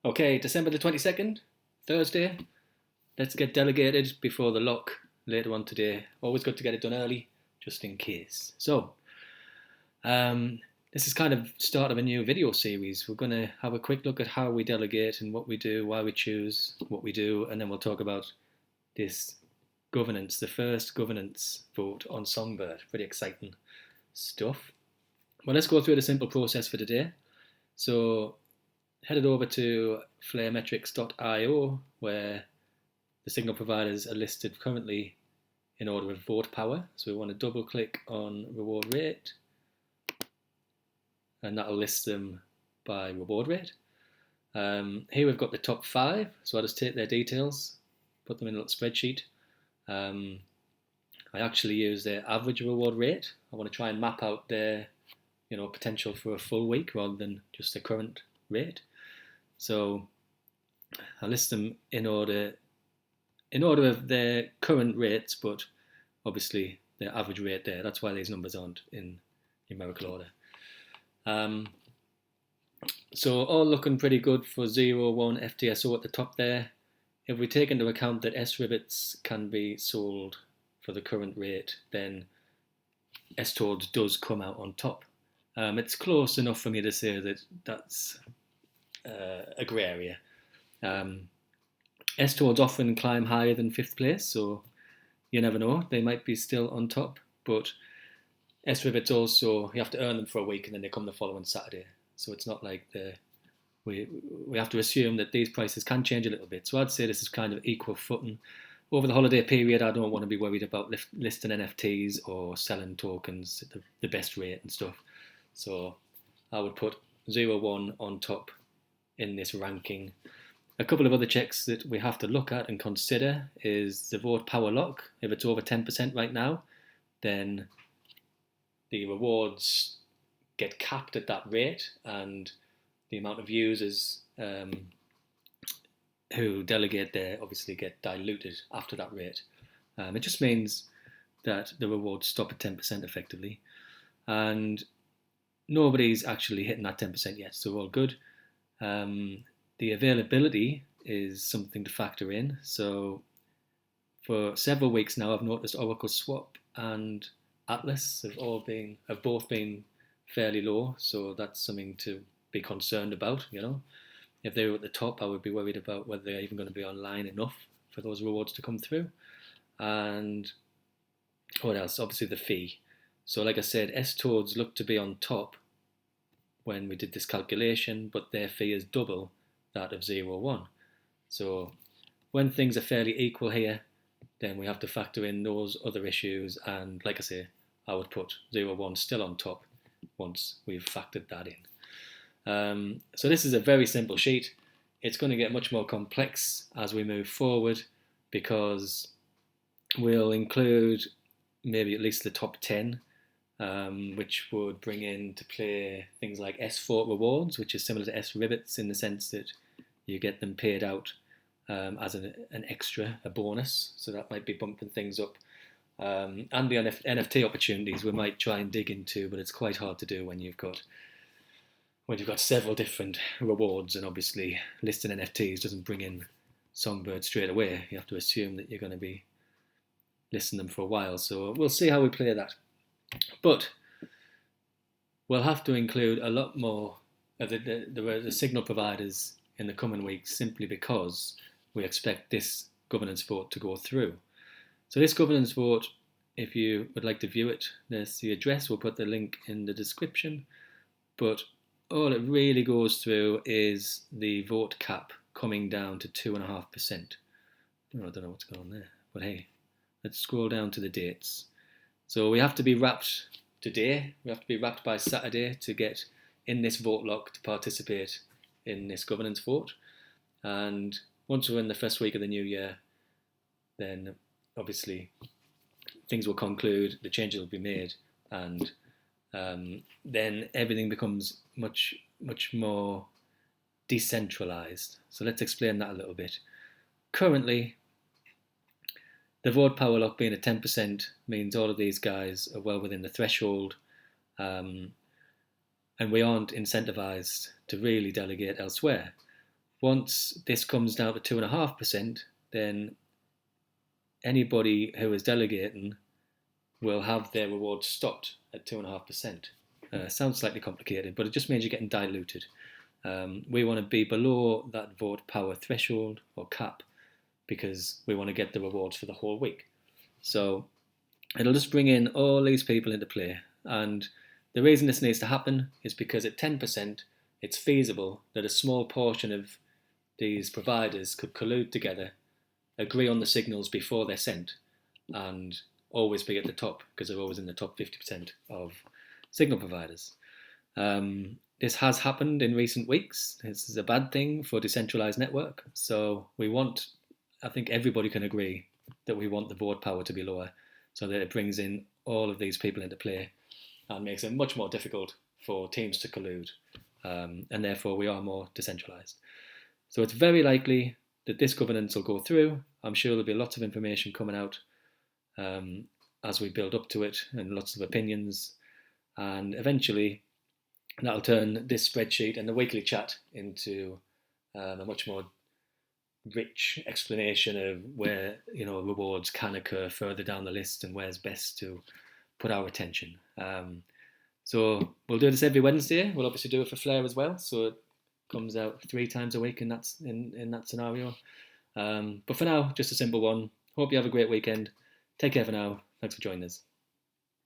Okay, December the 22nd, Thursday. Let's get delegated before the lock later on today. Always good to get it done early, just in case. So, um, this is kind of start of a new video series. We're going to have a quick look at how we delegate and what we do, why we choose what we do, and then we'll talk about this governance, the first governance vote on Songbird. Pretty exciting stuff. Well, let's go through the simple process for today. So, headed over to flaremetrics.io, where the signal providers are listed currently in order of vote power. So we want to double click on reward rate, and that'll list them by reward rate. Here we've got the top 5, so I'll just take their details, put them in a little spreadsheet. I actually use their average reward rate. I want to try and map out their potential for a full week rather than just the current rate. So I list them in order of their current rates, but obviously their average rate there. That's why these numbers aren't in numerical order. So all looking pretty good for 0, 1 FTSO at the top there. If we take into account that S rivets can be sold for the current rate, then S toads does come out on top. It's close enough for me to say that that's a grey area. S toads often climb higher than 5th place, so you never know, they might be still on top, but S rivets also, you have to earn them for a week and then they come the following Saturday, so it's not like we have to assume that these prices can change a little bit. So I'd say this is kind of equal footing. Over the holiday period, I don't want to be worried about listing NFTs or selling tokens at the best rate and stuff. So I would put 0, 1 on top in this ranking. A couple of other checks that we have to look at and consider is the vote power lock. If it's over 10% right now, then the rewards get capped at that rate, and the amount of users who delegate there obviously get diluted after that rate. It just means that the rewards stop at 10% effectively, and nobody's actually hitting that 10% yet, so all good. The availability is something to factor in. So for several weeks now, I've noticed Oracle Swap and Atlas have both been fairly low, so that's something to be concerned about. If they were at the top, I would be worried about whether they're even going to be online enough for those rewards to come through. And what else? Obviously the fee. So like I said, S toads look to be on top when we did this calculation, but their fee is double that of 0, 1. So when things are fairly equal here, then we have to factor in those other issues, and like I say, I would put 0, 1 still on top once we've factored that in. So this is a very simple sheet. It's going to get much more complex as we move forward, because we'll include maybe at least the top 10, which would bring into play things like S4 rewards, which is similar to S rivets in the sense that you get them paid out as an extra, a bonus, so that might be bumping things up. And the NFT opportunities we might try and dig into, but it's quite hard to do when you've got several different rewards, and obviously listing NFTs doesn't bring in Songbird straight away. You have to assume that you're going to be listing them for a while, so we'll see how we play that. But we'll have to include a lot more of the signal providers in the coming weeks, simply because we expect this governance vote to go through. So this governance vote, if you would like to view it, there's the address. We'll put the link in the description. But all it really goes through is the vote cap coming down to 2.5%. I don't know what's going on there, but hey, let's scroll down to the dates. So we have to be wrapped today. We have to be wrapped by Saturday to get in this vote lock to participate in this governance vote. And once we're in the first week of the new year, then obviously things will conclude, the changes will be made, and then everything becomes much more decentralized. So let's explain that a little bit. Currently, the vote power lock being at 10% means all of these guys are well within the threshold, and we aren't incentivized to really delegate elsewhere. once this comes down to 2.5%, then anybody who is delegating will have their rewards stopped at 2.5%. Sounds slightly complicated, but it just means you're getting diluted. We want to be below that vote power threshold or cap because we want to get the rewards for the whole week. So it'll just bring in all these people into play. And the reason this needs to happen is because at 10%, it's feasible that a small portion of these providers could collude together, agree on the signals before they're sent, and always be at the top because they're always in the top 50% of signal providers. This has happened in recent weeks. This is a bad thing for a decentralized network. So I think everybody can agree that we want the vote power to be lower so that it brings in all of these people into play and makes it much more difficult for teams to collude. And therefore we are more decentralized. So it's very likely that this governance will go through. I'm sure there'll be lots of information coming out as we build up to it and lots of opinions. And eventually that'll turn this spreadsheet and the weekly chat into a much more rich explanation of where rewards can occur further down the list and where's best to put our attention. So we'll do this every Wednesday. We'll obviously do it for Flare as well, so it comes out 3 times a week in that scenario. But for now, just a simple one. Hope you have a great weekend. Take care for now. Thanks for joining us.